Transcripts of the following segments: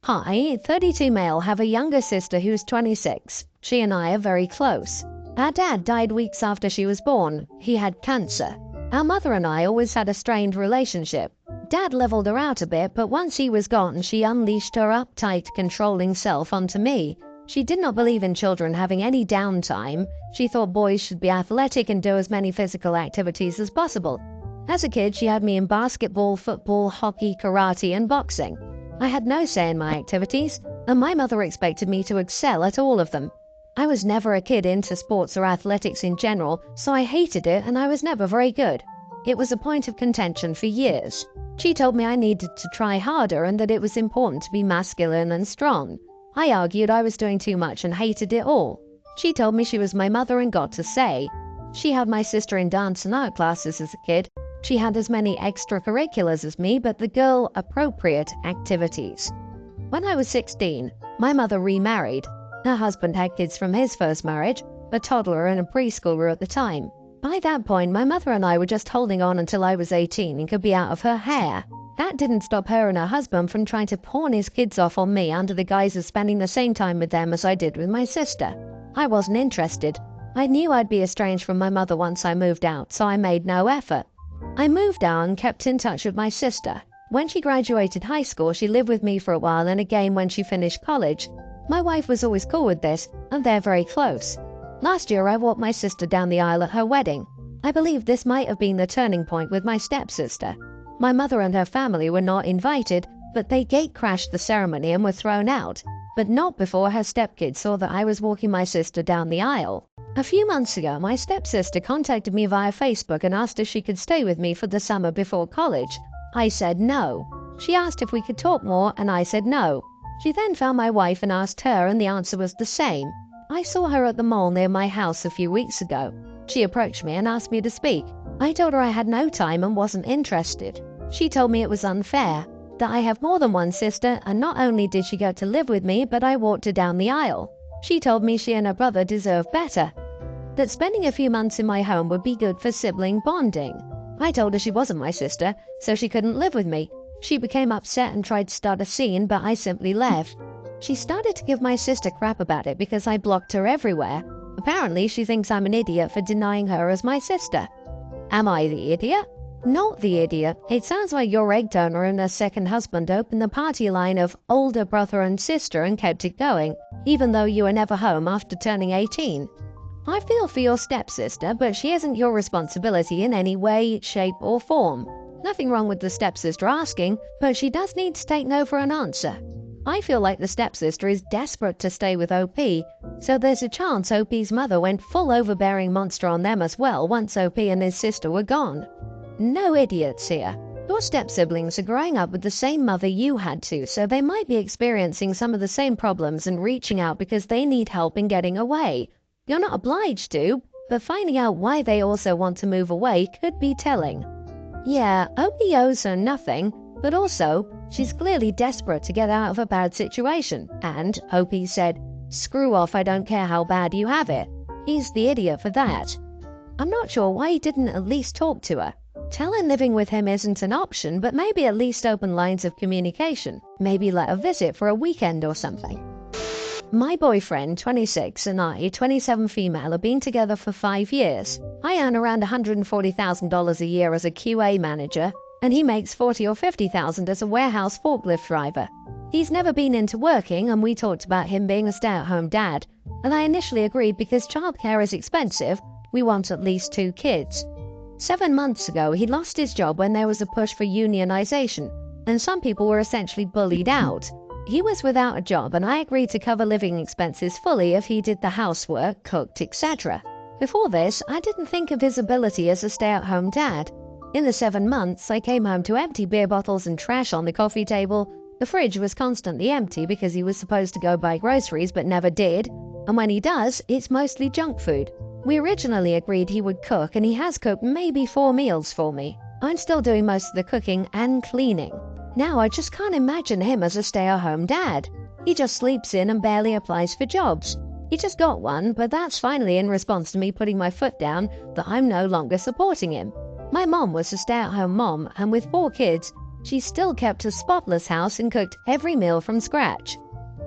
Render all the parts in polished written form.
Hi, 32 male, have a younger sister who's 26. She and I are very close. Our dad died weeks after she was born. He had cancer. Our mother and I always had a strained relationship. Dad leveled her out a bit, but once he was gone, she unleashed her uptight, controlling self onto me. She did not believe in children having any downtime. She thought boys should be athletic and do as many physical activities as possible. As a kid, she had me in basketball, football, hockey, karate, and boxing. I had no say in my activities, and my mother expected me to excel at all of them. I was never a kid into sports or athletics in general, so I hated it and I was never very good. It was a point of contention for years. She told me I needed to try harder and that it was important to be masculine and strong. I argued I was doing too much and hated it all. She told me she was my mother and got to say. She had my sister in dance and art classes as a kid. She had as many extracurriculars as me, but the girl-appropriate activities. When I was 16, my mother remarried. Her husband had kids from his first marriage, a toddler and a preschooler at the time. By that point, my mother and I were just holding on until I was 18 and could be out of her hair. That didn't stop her and her husband from trying to pawn his kids off on me under the guise of spending the same time with them as I did with my sister. I wasn't interested. I knew I'd be estranged from my mother once I moved out, so I made no effort. I moved out and kept in touch with my sister. When she graduated high school, she lived with me for a while and again when she finished college. My wife was always cool with this, and they're very close. Last year, I walked my sister down the aisle at her wedding. I believe this might have been the turning point with my stepsister. My mother and her family were not invited, but they gate-crashed the ceremony and were thrown out. But not before her stepkids saw that I was walking my sister down the aisle. A few months ago, my stepsister contacted me via Facebook and asked if she could stay with me for the summer before college. I said no. She asked if we could talk more, and I said no. She then found my wife and asked her, and the answer was the same. I saw her at the mall near my house a few weeks ago. She approached me and asked me to speak. I told her I had no time and wasn't interested. She told me it was unfair, that I have more than one sister, and not only did she go to live with me, but I walked her down the aisle. She told me she and her brother deserved better, that spending a few months in my home would be good for sibling bonding. I told her she wasn't my sister, so she couldn't live with me. She became upset and tried to start a scene, but I simply left. She started to give my sister crap about it because I blocked her everywhere. Apparently, she thinks I'm an idiot for denying her as my sister. Am I the idiot? Not the idiot. It sounds like your egg donor and her second husband opened the party line of older brother and sister and kept it going, even though you were never home after turning 18. I feel for your stepsister, but she isn't your responsibility in any way, shape, or form. Nothing wrong with the stepsister asking, but she does need to take no for an answer. I feel like the stepsister is desperate to stay with OP, so there's a chance OP's mother went full overbearing monster on them as well once OP and his sister were gone. No idiots here. Your step-siblings are growing up with the same mother you had to, so they might be experiencing some of the same problems and reaching out because they need help in getting away. You're not obliged to, but finding out why they also want to move away could be telling. Yeah, OP owes her nothing, but also, she's clearly desperate to get out of a bad situation, and OP said, "Screw off, I don't care how bad you have it." He's the idiot for that. I'm not sure why he didn't at least talk to her. Tell her living with him isn't an option, but maybe at least open lines of communication. Maybe let her visit for a weekend or something. My boyfriend, 26, and I, 27 female, have been together for 5 years. I earn around $140,000 a year as a QA manager, and he makes $40,000 or $50,000 as a warehouse forklift driver. He's never been into working, and we talked about him being a stay-at-home dad, and I initially agreed because childcare is expensive. We want at least 2 kids. 7 months ago, he lost his job when there was a push for unionization, and some people were essentially bullied out. He was without a job, and I agreed to cover living expenses fully if he did the housework, cooked, etc. Before this, I didn't think of his ability as a stay-at-home dad. In the 7 months, I came home to empty beer bottles and trash on the coffee table. The fridge was constantly empty because he was supposed to go buy groceries but never did, and when he does, it's mostly junk food. We originally agreed he would cook, and he has cooked maybe 4 meals for me. I'm still doing most of the cooking and cleaning. Now I just can't imagine him as a stay-at-home dad. He just sleeps in and barely applies for jobs. He just got one, but that's finally in response to me putting my foot down that I'm no longer supporting him. My mom was a stay-at-home mom, and with 4 kids, she still kept a spotless house and cooked every meal from scratch.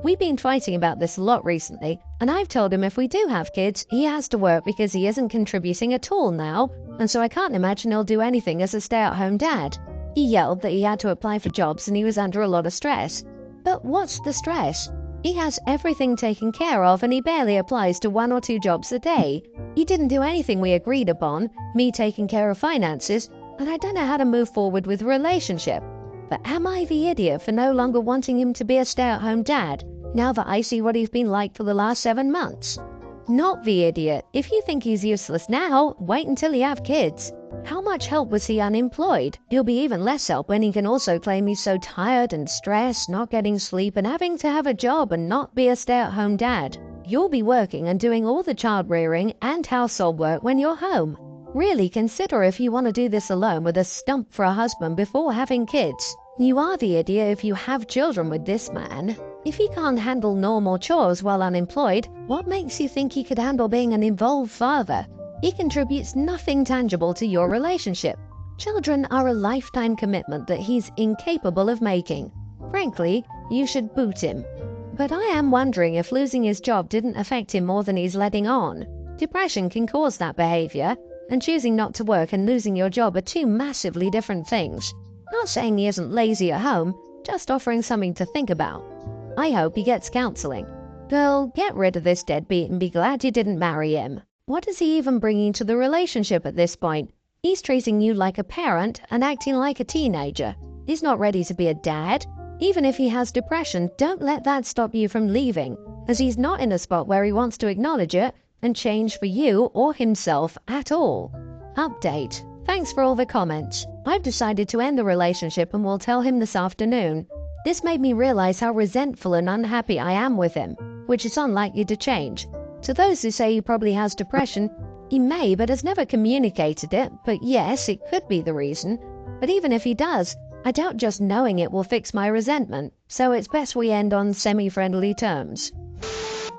We've been fighting about this a lot recently, and I've told him if we do have kids, he has to work because he isn't contributing at all now, and so I can't imagine he'll do anything as a stay-at-home dad. He yelled that he had to apply for jobs and he was under a lot of stress. But what's the stress? He has everything taken care of and he barely applies to 1 or 2 jobs a day. He didn't do anything we agreed upon, me taking care of finances, and I don't know how to move forward with a relationship. But am I the idiot for no longer wanting him to be a stay-at-home dad, now that I see what he's been like for the last 7 months? Not the idiot. If you think he's useless now, wait until you have kids. How much help was he unemployed? He'll be even less help when he can also claim he's so tired and stressed, not getting sleep and having to have a job and not be a stay-at-home dad. You'll be working and doing all the child rearing and household work when you're home. Really consider if you want to do this alone with a stump for a husband before having kids. You are the idiot if you have children with this man. If he can't handle normal chores while unemployed, what makes you think he could handle being an involved father? He contributes nothing tangible to your relationship. Children are a lifetime commitment that he's incapable of making. Frankly, you should boot him. But I am wondering if losing his job didn't affect him more than he's letting on. Depression can cause that behavior, and choosing not to work and losing your job are 2 massively different things. Not saying he isn't lazy at home, just offering something to think about. I hope he gets counseling. Girl, get rid of this deadbeat and be glad you didn't marry him. What is he even bringing to the relationship at this point? He's treating you like a parent and acting like a teenager. He's not ready to be a dad. Even if he has depression, don't let that stop you from leaving, as he's not in a spot where he wants to acknowledge it and change for you or himself at all. Update. Thanks for all the comments. I've decided to end the relationship and will tell him this afternoon. This made me realize how resentful and unhappy I am with him, which is unlikely to change. To those who say he probably has depression, he may but has never communicated it, but yes, it could be the reason. But even if he does, I doubt just knowing it will fix my resentment, so it's best we end on semi-friendly terms.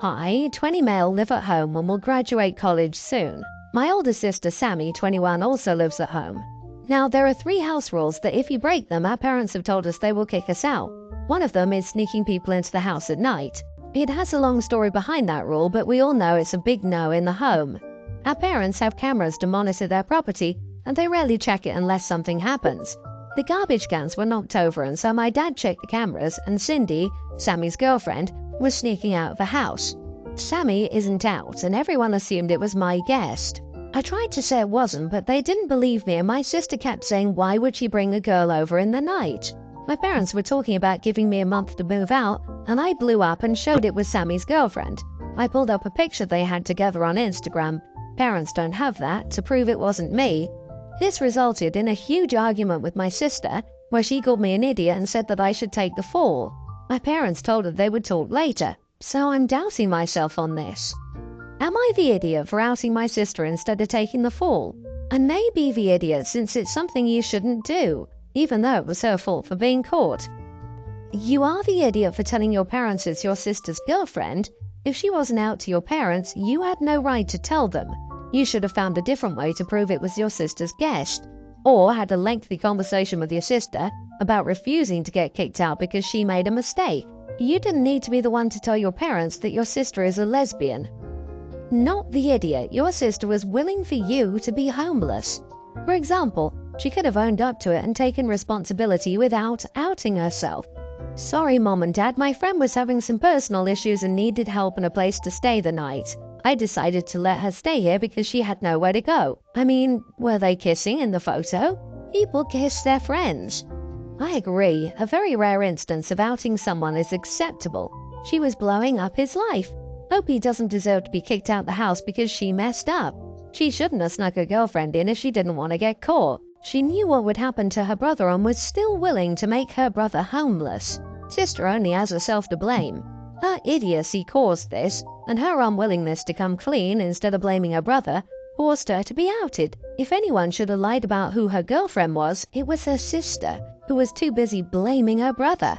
Hi, 20 male, live at home and will graduate college soon. My older sister Sammy, 21, also lives at home. Now, there are 3 house rules that if you break them, our parents have told us they will kick us out. One of them is sneaking people into the house at night. It has a long story behind that rule, but we all know it's a big no in the home. Our parents have cameras to monitor their property, and they rarely check it unless something happens. The garbage cans were knocked over, and so my dad checked the cameras, and Cindy, Sammy's girlfriend, was sneaking out of the house. Sammy isn't out, and everyone assumed it was my guest. I tried to say it wasn't, but they didn't believe me, and my sister kept saying why would she bring a girl over in the night? My parents were talking about giving me a month to move out, and I blew up and showed it was Sammy's girlfriend. I pulled up a picture they had together on Instagram. Parents don't have that, to prove it wasn't me. This resulted in a huge argument with my sister, where she called me an idiot and said that I should take the fall. My parents told her they would talk later, so I'm doubting myself on this. Am I the idiot for outing my sister instead of taking the fall? I may be the idiot since it's something you shouldn't do, even though it was her fault for being caught. You are the idiot for telling your parents it's your sister's girlfriend. If she wasn't out to your parents, you had no right to tell them. You should have found a different way to prove it was your sister's guest, or had a lengthy conversation with your sister about refusing to get kicked out because she made a mistake. You didn't need to be the one to tell your parents that your sister is a lesbian. Not the idiot. Your sister was willing for you to be homeless. For example, she could have owned up to it and taken responsibility without outing herself. Sorry, Mom and Dad, my friend was having some personal issues and needed help and a place to stay the night. I decided to let her stay here because she had nowhere to go. I mean, were they kissing in the photo? People kiss their friends. I agree, a very rare instance of outing someone is acceptable. She was blowing up his life. Hope he doesn't deserve to be kicked out the house because she messed up. She shouldn't have snuck a girlfriend in if she didn't want to get caught. She knew what would happen to her brother and was still willing to make her brother homeless. Sister only has herself to blame. Her idiocy caused this, and her unwillingness to come clean instead of blaming her brother forced her to be outed. If anyone should have lied about who her girlfriend was, it was her sister, who was too busy blaming her brother.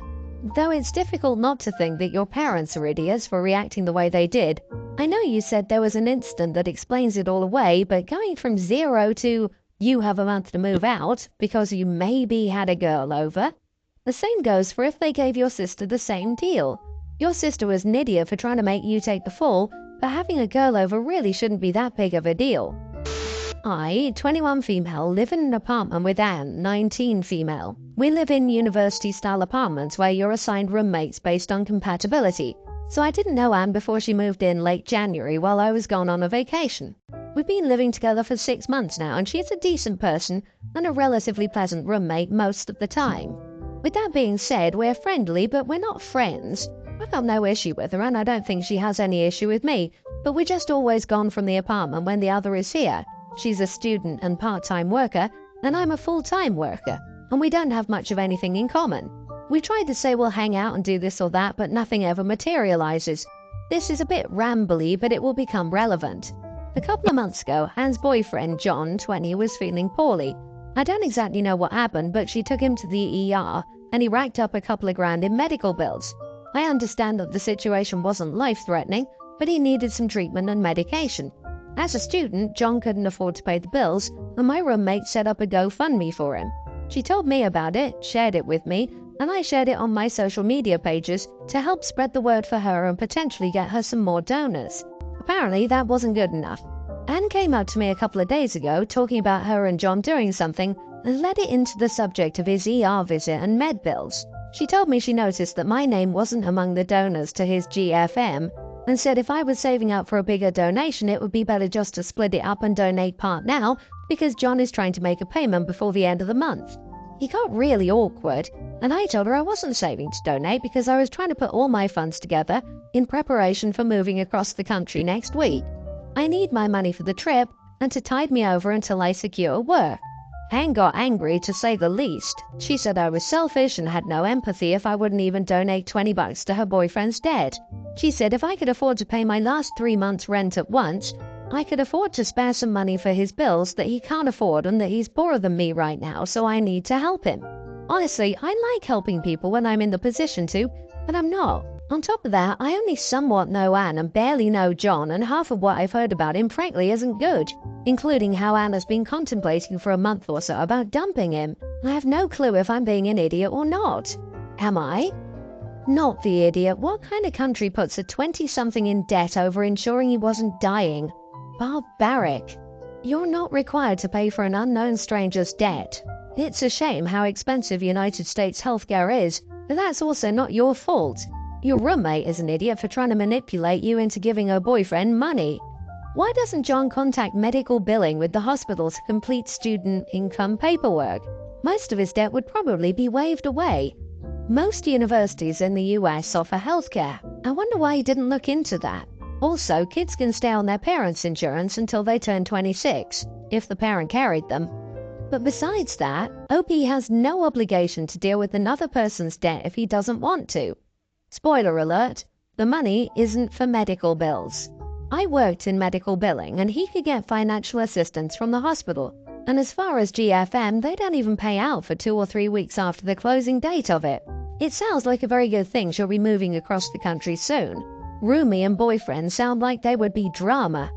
Though it's difficult not to think that your parents are idiots for reacting the way they did. I know you said there was an incident that explains it all away, but going from 0 to you have a month to move out because you maybe had a girl over, The same goes for if they gave your sister the same deal. Your sister was an idiot for trying to make you take the fall, but having a girl over really shouldn't be that big of a deal. I, 21 female, live in an apartment with Anne, 19 female. We live in university-style apartments where you're assigned roommates based on compatibility, so I didn't know Anne before she moved in late January while I was gone on a vacation. We've been living together for 6 months now, and she's a decent person and a relatively pleasant roommate most of the time. With that being said, we're friendly, but we're not friends. I've got no issue with her, and I don't think she has any issue with me, but we're just always gone from the apartment when the other is here. She's a student and part-time worker, and I'm a full-time worker, and we don't have much of anything in common. We tried to say we'll hang out and do this or that, but nothing ever materializes. This is a bit rambly, but it will become relevant. A couple of months ago, Anne's boyfriend, John, 20, was feeling poorly. I don't exactly know what happened, but she took him to the ER, and he racked up a couple of grand in medical bills. I understand that the situation wasn't life-threatening, but he needed some treatment and medication. As a student, John couldn't afford to pay the bills, and my roommate set up a GoFundMe for him. She told me about it, shared it with me, and I shared it on my social media pages to help spread the word for her and potentially get her some more donors. Apparently, that wasn't good enough. Anne came up to me a couple of days ago talking about her and John doing something and led it into the subject of his ER visit and med bills. She told me she noticed that my name wasn't among the donors to his GFM and said if I was saving up for a bigger donation, it would be better just to split it up and donate part now because John is trying to make a payment before the end of the month. He got really awkward, and I told her I wasn't saving to donate because I was trying to put all my funds together in preparation for moving across the country next week. I need my money for the trip and to tide me over until I secure work. Anne got angry, to say the least. She said I was selfish and had no empathy if I wouldn't even donate $20 to her boyfriend's debt. She said if I could afford to pay my last 3 months' rent at once, I could afford to spare some money for his bills that he can't afford and that he's poorer than me right now, so I need to help him. Honestly, I like helping people when I'm in the position to, but I'm not. On top of that, I only somewhat know Anne and barely know John, and half of what I've heard about him frankly isn't good, including how Anne has been contemplating for a month or so about dumping him. I have no clue if I'm being an idiot or not. Am I? Not the idiot. What kind of country puts a 20-something in debt over ensuring he wasn't dying? Barbaric. You're not required to pay for an unknown stranger's debt. It's a shame how expensive United States healthcare is, but that's also not your fault. Your roommate is an idiot for trying to manipulate you into giving her boyfriend money. Why doesn't John contact medical billing with the hospital to complete student income paperwork? Most of his debt would probably be waived away. Most universities in the US offer healthcare. I wonder why he didn't look into that. Also, kids can stay on their parents' insurance until they turn 26, if the parent carried them. But besides that, OP has no obligation to deal with another person's debt if he doesn't want to. Spoiler alert, the money isn't for medical bills. I worked in medical billing and he could get financial assistance from the hospital. And as far as GFM, they don't even pay out for 2 or 3 weeks after the closing date of it. It sounds like a very good thing she'll be moving across the country soon. Roomie and boyfriend sound like they would be drama.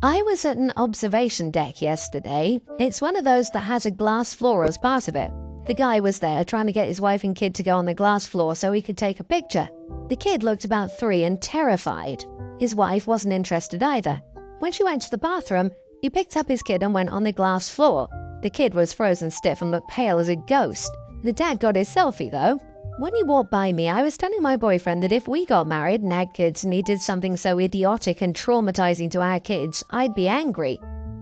I was at an observation deck yesterday. It's one of those that has a glass floor as part of it. The guy was there trying to get his wife and kid to go on the glass floor so he could take a picture. The kid looked about 3 and terrified. His wife wasn't interested either. When she went to the bathroom, he picked up his kid and went on the glass floor. The kid was frozen stiff and looked pale as a ghost. The dad got his selfie though. When he walked by me, I was telling my boyfriend that if we got married and had kids and he did something so idiotic and traumatizing to our kids, I'd be angry.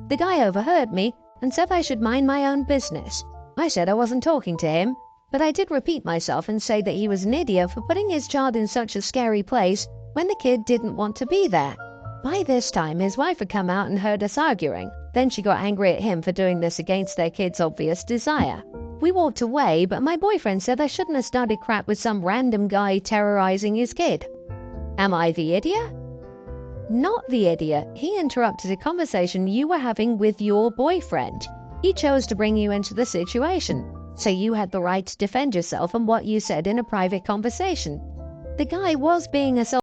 The guy overheard me and said I should mind my own business. I said I wasn't talking to him, but I did repeat myself and say that he was an idiot for putting his child in such a scary place when the kid didn't want to be there. By this time, his wife had come out and heard us arguing. Then she got angry at him for doing this against their kid's obvious desire. We walked away, but my boyfriend said I shouldn't have started crap with some random guy terrorizing his kid. Am I the idiot? Not the idiot. He interrupted a conversation you were having with your boyfriend. He chose to bring you into the situation, so you had the right to defend yourself on what you said in a private conversation. The guy was being assaulted